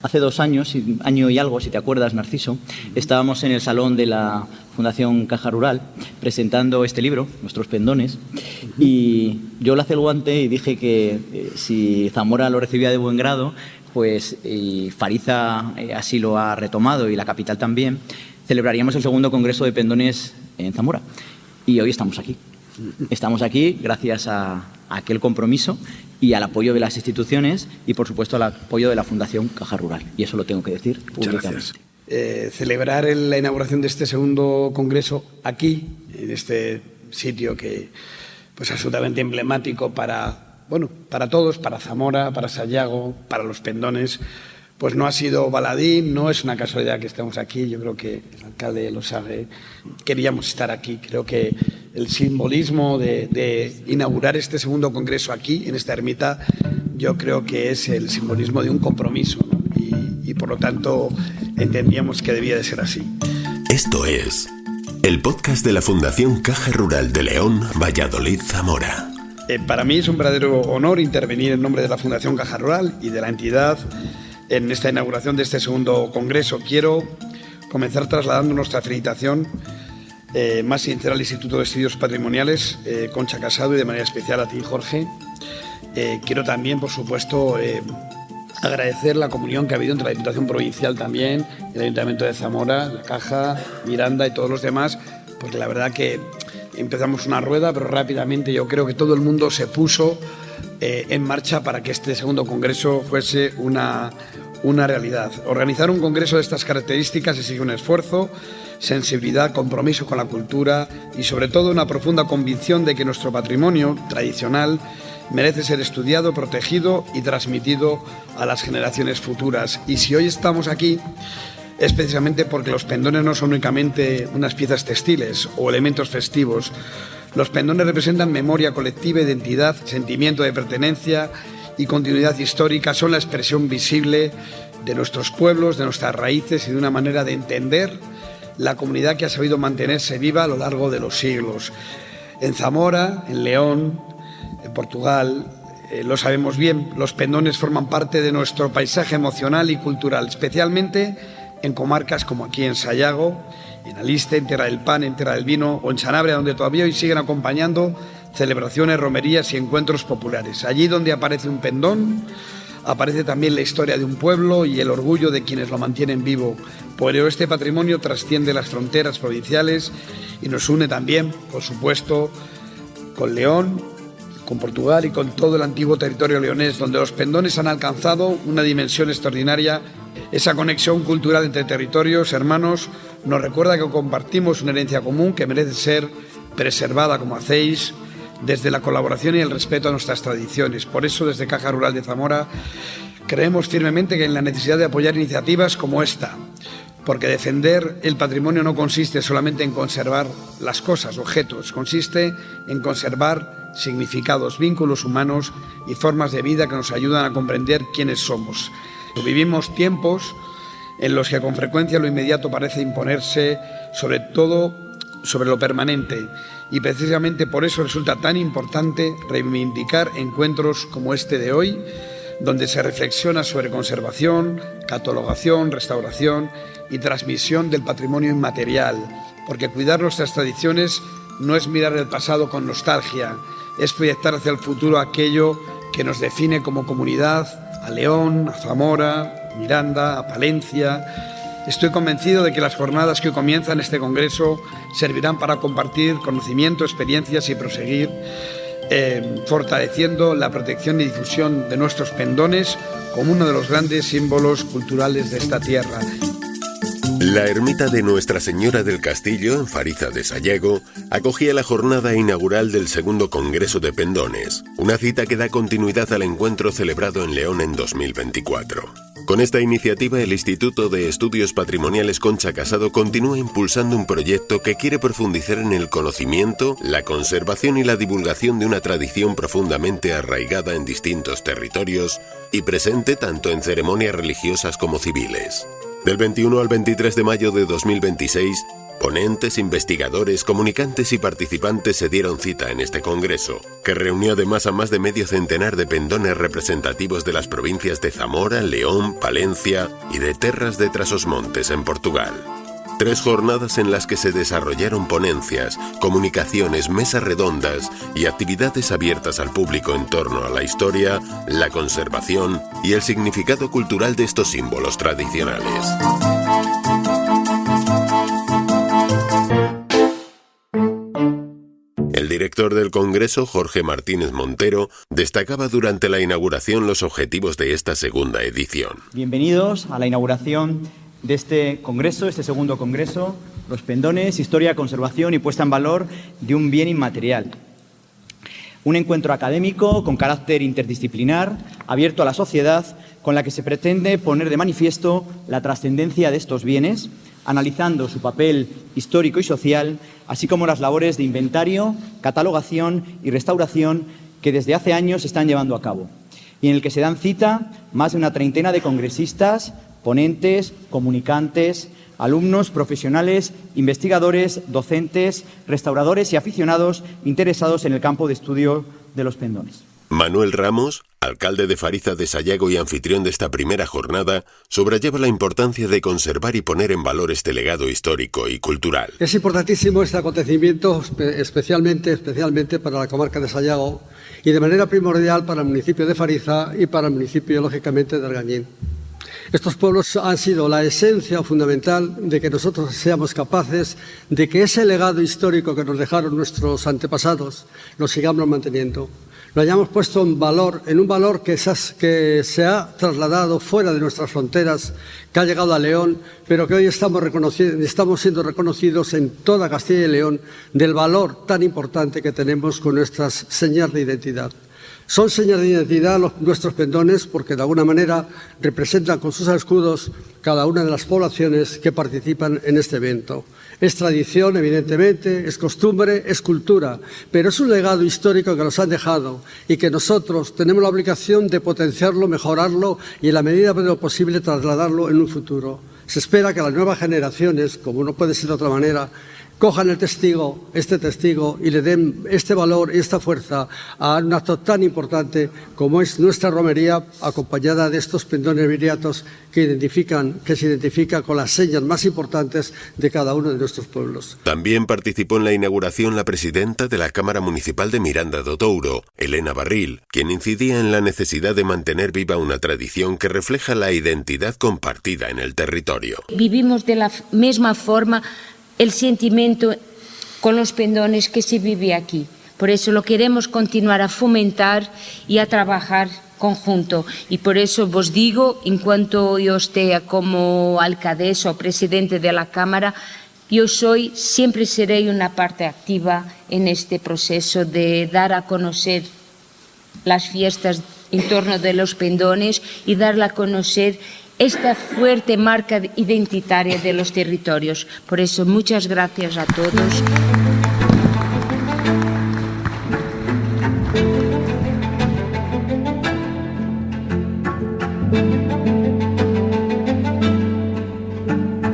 Hace 2 años, año y algo, si te acuerdas, Narciso, estábamos en el salón de la Fundación Caja Rural presentando este libro, Nuestros Pendones, y yo lancé el guante y dije que si Zamora lo recibía de buen grado, pues y Fariza así lo ha retomado y la capital también, celebraríamos el segundo Congreso de Pendones en Zamora. Y hoy estamos aquí. Estamos aquí gracias a aquel compromiso y al apoyo de las instituciones y, por supuesto, al apoyo de la Fundación Caja Rural. Y eso lo tengo que decir públicamente. Celebrar la inauguración de este segundo congreso aquí, en este sitio que pues absolutamente emblemático para todos, para Zamora, para Sayago, para los Pendones, pues no ha sido baladí, no es una casualidad que estemos aquí. Yo creo que el alcalde lo sabe. Queríamos estar aquí. Creo que el simbolismo de inaugurar este segundo congreso aquí, en esta ermita, yo creo que es el simbolismo de un compromiso, ¿no? Y por lo tanto entendíamos que debía de ser así. Esto es el podcast de la Fundación Caja Rural de León, Valladolid, Zamora. Para mí es un verdadero honor intervenir en nombre de la Fundación Caja Rural y de la entidad en esta inauguración de este segundo congreso. Quiero comenzar trasladando nuestra felicitación más sincera al Instituto de Estudios Patrimoniales, Concha Casado, y de manera especial a ti, Jorge. Quiero también, por supuesto, agradecer la comunión que ha habido entre la Diputación Provincial también, el Ayuntamiento de Zamora, la Caja, Miranda y todos los demás, porque la verdad que empezamos una rueda, pero rápidamente yo creo que todo el mundo se puso en marcha para que este segundo congreso fuese una realidad. Organizar un congreso de estas características exige un esfuerzo, sensibilidad, compromiso con la cultura y sobre todo una profunda convicción de que nuestro patrimonio tradicional merece ser estudiado, protegido y transmitido a las generaciones futuras. Y si hoy estamos aquí es precisamente porque los pendones no son únicamente unas piezas textiles o elementos festivos. Los pendones representan memoria colectiva, identidad, sentimiento de pertenencia y continuidad histórica. Son la expresión visible de nuestros pueblos, de nuestras raíces y de una manera de entender la comunidad que ha sabido mantenerse viva a lo largo de los siglos. En Zamora, en León, en Portugal, lo sabemos bien, los pendones forman parte de nuestro paisaje emocional y cultural, especialmente en comarcas como aquí en Sayago, en Aliste, en Tierra del Pan, en Tierra del Vino o en Sanabria, donde todavía hoy siguen acompañando celebraciones, romerías y encuentros populares. Allí donde aparece un pendón, aparece también la historia de un pueblo y el orgullo de quienes lo mantienen vivo. Por ello, este patrimonio trasciende las fronteras provinciales y nos une también, por supuesto, con León, con Portugal y con todo el antiguo territorio leonés, donde los pendones han alcanzado una dimensión extraordinaria. Esa conexión cultural entre territorios hermanos nos recuerda que compartimos una herencia común que merece ser preservada, como hacéis, desde la colaboración y el respeto a nuestras tradiciones. Por eso, desde Caja Rural de Zamora, creemos firmemente que en la necesidad de apoyar iniciativas como esta, porque defender el patrimonio no consiste solamente en conservar las cosas, objetos, consiste en conservar significados, vínculos humanos y formas de vida que nos ayudan a comprender quiénes somos. Vivimos tiempos en los que con frecuencia lo inmediato parece imponerse sobre todo sobre lo permanente, y precisamente por eso resulta tan importante reivindicar encuentros como este de hoy, donde se reflexiona sobre conservación, catalogación, restauración y transmisión del patrimonio inmaterial, porque cuidar nuestras tradiciones no es mirar el pasado con nostalgia, es proyectar hacia el futuro aquello que nos define como comunidad, a León, a Zamora, a Miranda, a Palencia. Estoy convencido de que las jornadas que hoy comienzan este congreso servirán para compartir conocimiento, experiencias y proseguir fortaleciendo la protección y difusión de nuestros pendones como uno de los grandes símbolos culturales de esta tierra. La ermita de Nuestra Señora del Castillo, en Fariza de Sayago, acogía la jornada inaugural del segundo Congreso de Pendones, una cita que da continuidad al encuentro celebrado en León en 2024. Con esta iniciativa, el Instituto de Estudios Patrimoniales Concha Casado continúa impulsando un proyecto que quiere profundizar en el conocimiento, la conservación y la divulgación de una tradición profundamente arraigada en distintos territorios y presente tanto en ceremonias religiosas como civiles. Del 21 al 23 de mayo de 2026, Ponentes, investigadores, comunicantes y participantes se dieron cita en este congreso, que reunió además a más de medio centenar de pendones representativos de las provincias de Zamora, León, Palencia y de Terras de Trás-os-Montes en Portugal. 3 jornadas en las que se desarrollaron ponencias, comunicaciones, mesas redondas y actividades abiertas al público en torno a la historia, la conservación y el significado cultural de estos símbolos tradicionales. El director del Congreso, Jorge Martínez Montero, destacaba durante la inauguración los objetivos de esta segunda edición. Bienvenidos a la inauguración de este congreso, este segundo congreso, Los pendones, historia, conservación y puesta en valor de un bien inmaterial. Un encuentro académico con carácter interdisciplinar, abierto a la sociedad, con la que se pretende poner de manifiesto la trascendencia de estos bienes, analizando su papel histórico y social, así como las labores de inventario, catalogación y restauración que desde hace años se están llevando a cabo, y en el que se dan cita más de una treintena de congresistas, ponentes, comunicantes, alumnos, profesionales, investigadores, docentes, restauradores y aficionados interesados en el campo de estudio de los pendones. Manuel Ramos, alcalde de Fariza de Sayago y anfitrión de esta primera jornada, subrayaba la importancia de conservar y poner en valor este legado histórico y cultural. Es importantísimo este acontecimiento, especialmente para la comarca de Sayago y de manera primordial para el municipio de Fariza y para el municipio, lógicamente, de Argañín. Estos pueblos han sido la esencia fundamental de que nosotros seamos capaces de que ese legado histórico que nos dejaron nuestros antepasados lo sigamos manteniendo. Lo hayamos puesto en un valor que se ha trasladado fuera de nuestras fronteras, que ha llegado a León, pero que hoy estamos siendo reconocidos en toda Castilla y León del valor tan importante que tenemos con nuestras señas de identidad. Son señas de identidad nuestros pendones porque de alguna manera representan con sus escudos cada una de las poblaciones que participan en este evento. Es tradición, evidentemente, es costumbre, es cultura, pero es un legado histórico que nos han dejado y que nosotros tenemos la obligación de potenciarlo, mejorarlo y en la medida de lo posible trasladarlo en un futuro. Se espera que las nuevas generaciones, como no puede ser de otra manera, cojan este testigo y le den este valor y esta fuerza a un acto tan importante como es nuestra romería, acompañada de estos pendones viriatos que se identifican con las señas más importantes de cada uno de nuestros pueblos. También participó en la inauguración la presidenta de la Cámara Municipal de Miranda do Douro, Elena Barril, quien incidía en la necesidad de mantener viva una tradición que refleja la identidad compartida en el territorio. Vivimos de la misma forma el sentimiento con los pendones que se vive aquí. Por eso lo queremos continuar a fomentar y a trabajar conjunto. Y por eso vos digo, en cuanto yo esté como alcaldesa o presidente de la Cámara, yo siempre seré una parte activa en este proceso de dar a conocer las fiestas en torno de los pendones y darla a conocer esta fuerte marca identitaria de los territorios. Por eso, muchas gracias a todos.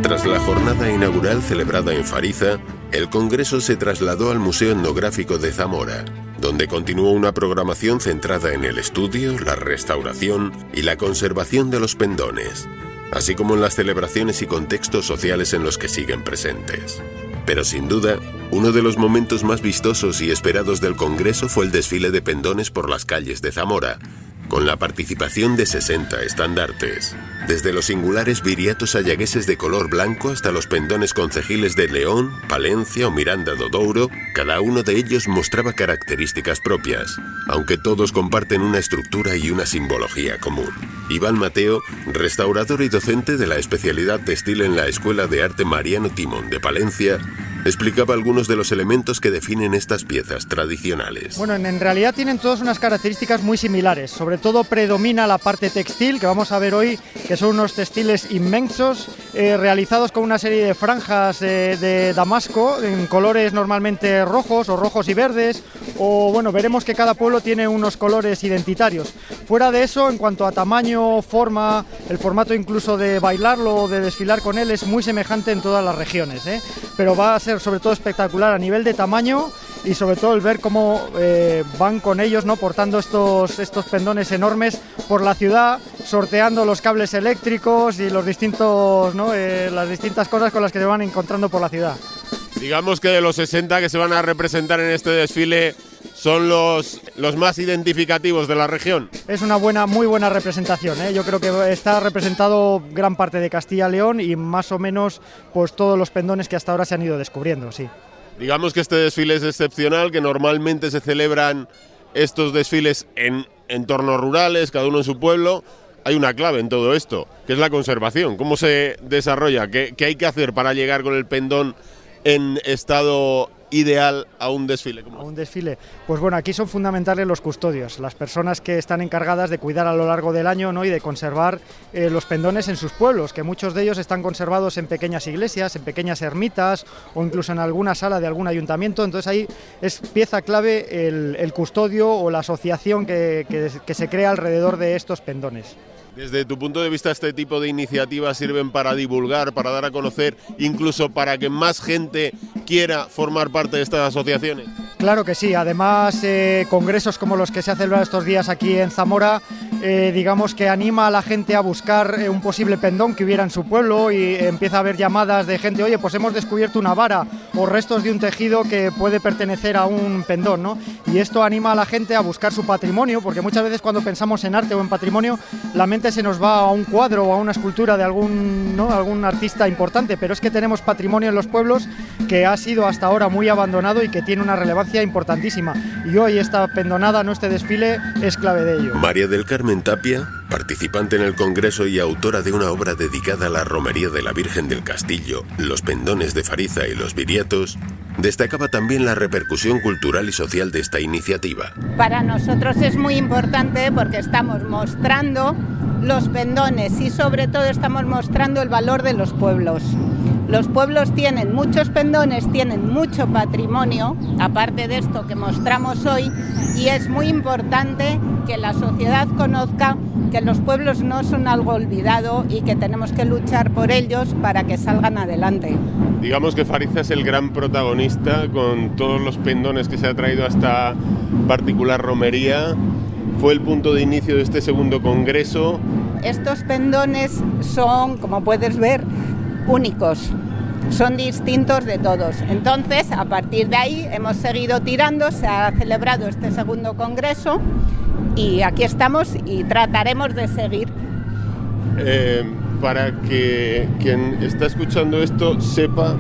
Tras la jornada inaugural celebrada en Fariza, el Congreso se trasladó al Museo Etnográfico de Zamora, donde continuó una programación centrada en el estudio, la restauración y la conservación de los pendones, así como en las celebraciones y contextos sociales en los que siguen presentes. Pero sin duda, uno de los momentos más vistosos y esperados del Congreso fue el desfile de pendones por las calles de Zamora, con la participación de 60 estandartes. Desde los singulares viriatos sayagueses de color blanco hasta los pendones concejiles de León, Palencia o Miranda do Douro, cada uno de ellos mostraba características propias, aunque todos comparten una estructura y una simbología común. Iván Mateo, restaurador y docente de la especialidad textil en la Escuela de Arte Mariano Timón de Palencia, explicaba algunos de los elementos que definen estas piezas tradicionales. Bueno, en realidad tienen todas unas características muy similares. Sobre todo predomina la parte textil, que vamos a ver hoy, que son unos textiles inmensos, realizados con una serie de franjas de damasco, en colores normalmente rojos o rojos y verdes, o bueno, veremos que cada pueblo tiene unos colores identitarios. Fuera de eso, en cuanto a tamaño, forma, el formato incluso de bailarlo o de desfilar con él es muy semejante en todas las regiones, ¿eh? Pero va a ser sobre todo espectacular a nivel de tamaño y sobre todo el ver cómo van con ellos, ¿no? Portando estos pendones enormes por la ciudad, sorteando los cables eléctricos y los distintos, ¿no? Las distintas cosas con las que se van encontrando por la ciudad. Digamos que de los 60 que se van a representar en este desfile son los más identificativos de la región. Es una muy buena representación, ¿eh? Yo creo que está representado gran parte de Castilla y León y más o menos pues todos los pendones que hasta ahora se han ido descubriendo, sí. Digamos que este desfile es excepcional, que normalmente se celebran estos desfiles en entornos rurales, cada uno en su pueblo. Hay una clave en todo esto, que es la conservación. ¿Cómo se desarrolla? ¿Qué hay que hacer para llegar con el pendón en estado ideal a un desfile? A un desfile. Pues bueno, aquí son fundamentales los custodios, las personas que están encargadas de cuidar a lo largo del año, ¿no? Y de conservar los pendones en sus pueblos, que muchos de ellos están conservados en pequeñas iglesias, en pequeñas ermitas o incluso en alguna sala de algún ayuntamiento. Entonces ahí es pieza clave el custodio o la asociación que se crea alrededor de estos pendones. Desde tu punto de vista, ¿este tipo de iniciativas sirven para divulgar, para dar a conocer, incluso para que más gente quiera formar parte de estas asociaciones? Claro que sí, además congresos como los que se han celebrado estos días aquí en Zamora, digamos que anima a la gente a buscar un posible pendón que hubiera en su pueblo y empieza a haber llamadas de gente, oye, pues hemos descubierto una vara o restos de un tejido que puede pertenecer a un pendón, ¿no? Y esto anima a la gente a buscar su patrimonio, porque muchas veces cuando pensamos en arte o en patrimonio, la mente se nos va a un cuadro o a una escultura de algún artista importante, pero es que tenemos patrimonio en los pueblos que ha sido hasta ahora muy abandonado y que tiene una relevancia importantísima. Y hoy esta pendonada, este desfile, es clave de ello. María del Carmen Tapia, participante en el Congreso y autora de una obra dedicada a la romería de la Virgen del Castillo, los pendones de Fariza y los viriatos, destacaba también la repercusión cultural y social de esta iniciativa. Para nosotros es muy importante porque estamos mostrando los pendones y sobre todo estamos mostrando el valor de los pueblos. Los pueblos tienen muchos pendones, tienen mucho patrimonio, aparte de esto que mostramos hoy, y es muy importante que la sociedad conozca que los pueblos no son algo olvidado y que tenemos que luchar por ellos para que salgan adelante. Digamos que Fariza es el gran protagonista con todos los pendones que se ha traído a esta particular romería. Fue el punto de inicio de este segundo congreso. Estos pendones son, como puedes ver, únicos, son distintos de todos. Entonces, a partir de ahí hemos seguido tirando, se ha celebrado este segundo congreso y aquí estamos y trataremos de seguir. Para que quien está escuchando esto sepa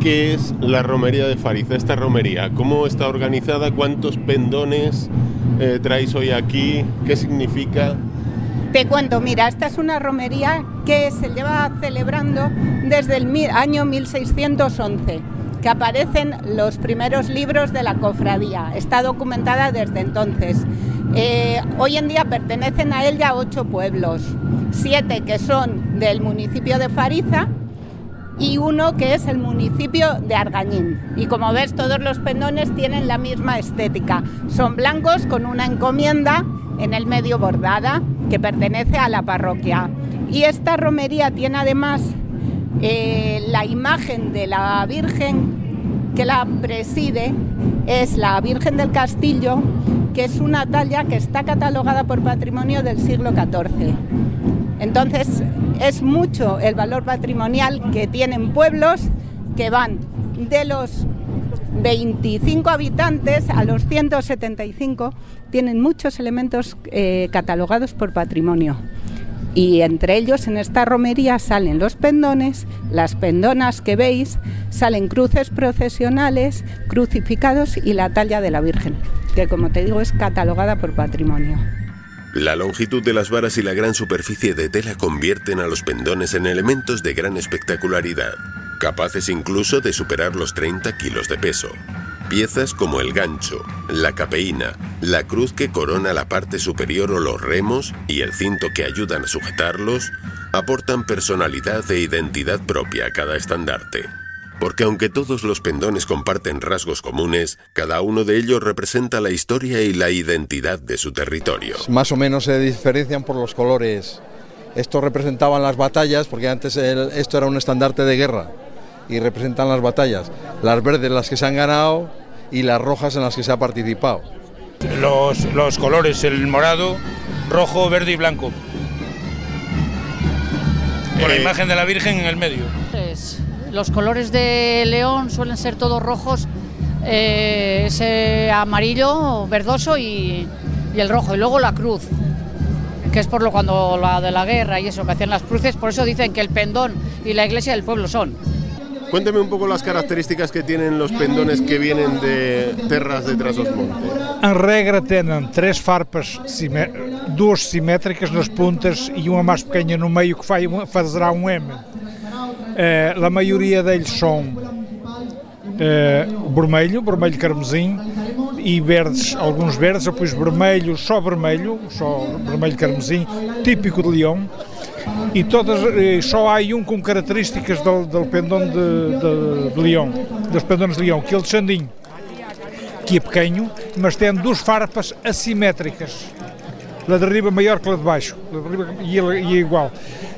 qué es la romería de Fariza, esta romería, cómo está organizada, cuántos pendones traéis hoy aquí, qué significa. Te cuento, mira, esta es una romería que se lleva celebrando desde el año 1611, que aparecen los primeros libros de la cofradía. Está documentada desde entonces. Hoy en día pertenecen a ella 8 pueblos, 7 que son del municipio de Fariza y 1 que es el municipio de Argañín. Y como ves, todos los pendones tienen la misma estética. Son blancos con una encomienda en el medio bordada que pertenece a la parroquia. Y esta romería tiene además la imagen de la Virgen que la preside, es la Virgen del Castillo, que es una talla que está catalogada por patrimonio del siglo XIV. Entonces es mucho el valor patrimonial que tienen pueblos que van de los 25 habitantes a los 175, tienen muchos elementos catalogados por patrimonio. Y entre ellos en esta romería salen los pendones, las pendonas que veis, salen cruces procesionales, crucificados y la talla de la Virgen, que como te digo es catalogada por patrimonio. La longitud de las varas y la gran superficie de tela convierten a los pendones en elementos de gran espectacularidad, capaces incluso de superar los 30 kilos de peso. Piezas como el gancho, la capeína, la cruz que corona la parte superior o los remos y el cinto que ayudan a sujetarlos, aportan personalidad e identidad propia a cada estandarte. porque aunque todos los pendones comparten rasgos comunes, cada uno de ellos representa la historia y la identidad de su territorio. Más o menos se diferencian por los colores. Estos representaban las batallas, porque antes esto era un estandarte de guerra, y representan las batallas. Las verdes las que se han ganado y las rojas en las que se ha participado. Los colores, el morado, rojo, verde y blanco. Con la imagen de la Virgen en el medio. Los colores de León suelen ser todos rojos, ese amarillo, verdoso y el rojo. Y luego la cruz, que es por lo cuando la de la guerra y eso, que hacían las cruces, por eso dicen que el pendón y la iglesia del pueblo son. Cuénteme un poco las características que tienen los pendones que vienen de terras de Trás-os-Monte. En regra tenen 3 farpas, 2 simètricas nas puntas e uma mais pequena no meio que fará um M. A maioria deles são vermelho carmesim e verdes, alguns verdes, depois vermelho carmesim, típico de Leão. E só há com características do pendão de Leão, dos pendones de Leão, que é o de Xandinho, que é pequeno, mas tem 2 farpas assimétricas. A de riba maior que a de baixo, e é igual.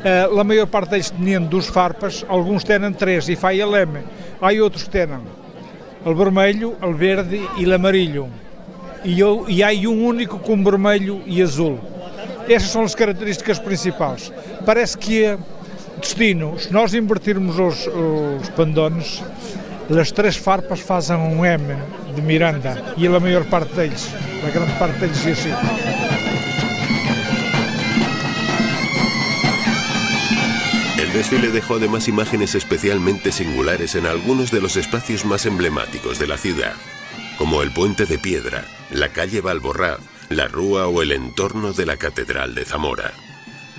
A maior parte deles têm 2 farpas, alguns têm 3 e faz el M. Há outros que têm o vermelho, o verde e o amarillo. E há único com vermelho e azul. Estas são as características principais. Parece que é destino. Se nós invertirmos os pendones, as 3 farpas fazem um M de Miranda e a maior parte deles, a grande parte deles é assim. El desfile dejó además imágenes especialmente singulares en algunos de los espacios más emblemáticos de la ciudad, como el Puente de Piedra, la calle Balborrá, la Rúa o el entorno de la Catedral de Zamora.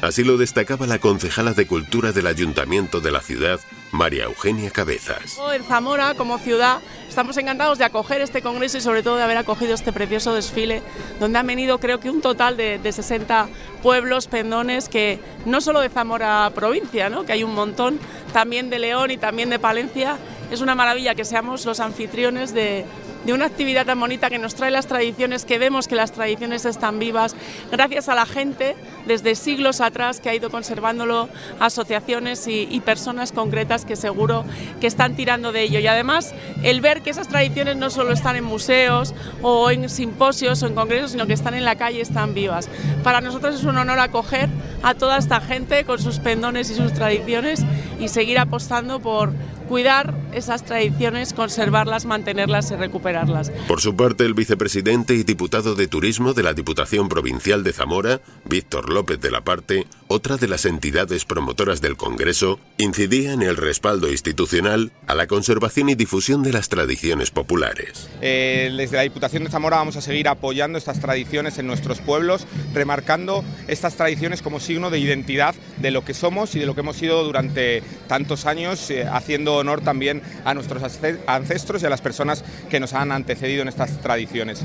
Así lo destacaba la concejala de Cultura del Ayuntamiento de la ciudad, María Eugenia Cabezas. En Zamora, como ciudad, estamos encantados de acoger este congreso y sobre todo de haber acogido este precioso desfile, donde han venido creo que un total de 60 pueblos, pendones, que no solo de Zamora provincia, ¿no?, que hay un montón, también de León y también de Palencia. Es una maravilla que seamos los anfitriones de una actividad tan bonita que nos trae las tradiciones, que vemos que las tradiciones están vivas, gracias a la gente desde siglos atrás que ha ido conservándolo, asociaciones y personas concretas que seguro que están tirando de ello. Y además el ver que esas tradiciones no solo están en museos o en simposios o en congresos, sino que están en la calle, están vivas. Para nosotros es un honor acoger a toda esta gente con sus pendones y sus tradiciones y seguir apostando por cuidar esas tradiciones, conservarlas, mantenerlas y recuperarlas. Por su parte, el vicepresidente y diputado de Turismo de la Diputación Provincial de Zamora, Víctor López de la Parte, otra de las entidades promotoras del Congreso, incidía en el respaldo institucional a la conservación y difusión de las tradiciones populares. Desde la Diputación de Zamora vamos a seguir apoyando estas tradiciones en nuestros pueblos, remarcando estas tradiciones como signo de identidad de lo que somos y de lo que hemos sido durante tantos años, haciendo honor también a nuestros ancestros y a las personas que nos han antecedido en estas tradiciones.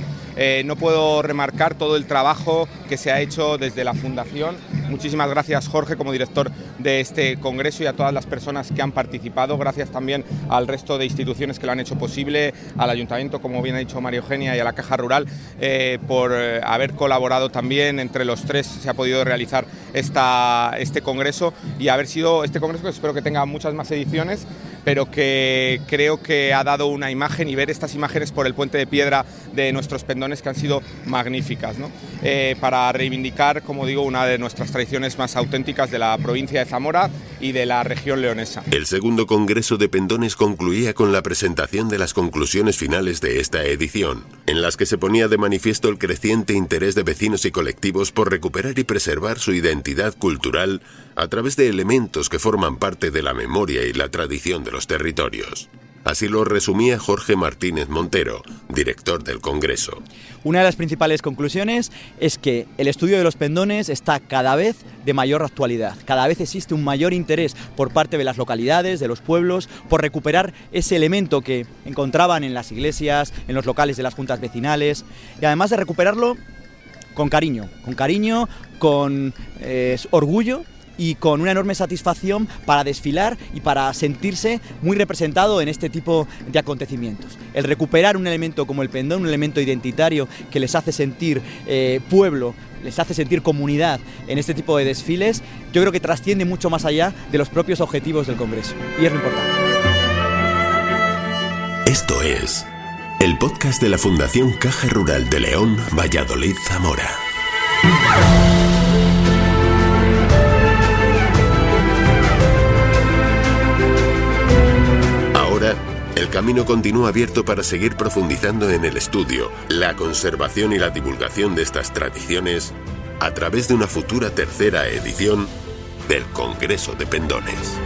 No puedo remarcar todo el trabajo que se ha hecho desde la Fundación. Muchísimas gracias, Jorge, como director de este congreso, y a todas las personas que han participado. Gracias también al resto de instituciones que lo han hecho posible, al Ayuntamiento, como bien ha dicho María Eugenia, y a la Caja Rural por haber colaborado también. Entre los tres se ha podido realizar este congreso y haber sido este congreso que espero que tenga muchas más ediciones, pero que creo que ha dado una imagen, y ver estas imágenes por el Puente de Piedra de nuestros pendones que han sido magníficas, ¿no? Para reivindicar, como digo, una de nuestras tradiciones más auténticas de la provincia de Zamora y de la región leonesa. El segundo Congreso de Pendones concluía con la presentación de las conclusiones finales de esta edición, en las que se ponía de manifiesto el creciente interés de vecinos y colectivos por recuperar y preservar su identidad cultural a través de elementos que forman parte de la memoria y la tradición de los territorios. Así lo resumía Jorge Martínez Montero, director del Congreso. Una de las principales conclusiones es que el estudio de los pendones está cada vez de mayor actualidad. Cada vez existe un mayor interés por parte de las localidades, de los pueblos, por recuperar ese elemento que encontraban en las iglesias, en los locales de las juntas vecinales, y además de recuperarlo con cariño, con orgullo, y con una enorme satisfacción para desfilar y para sentirse muy representado en este tipo de acontecimientos. El recuperar un elemento como el pendón, un elemento identitario que les hace sentir pueblo, les hace sentir comunidad en este tipo de desfiles, yo creo que trasciende mucho más allá de los propios objetivos del Congreso, y es lo importante. Esto es el podcast de la Fundación Caja Rural de León, Valladolid, Zamora. Ahora, el camino continúa abierto para seguir profundizando en el estudio, la conservación y la divulgación de estas tradiciones a través de una futura tercera edición del Congreso de Pendones.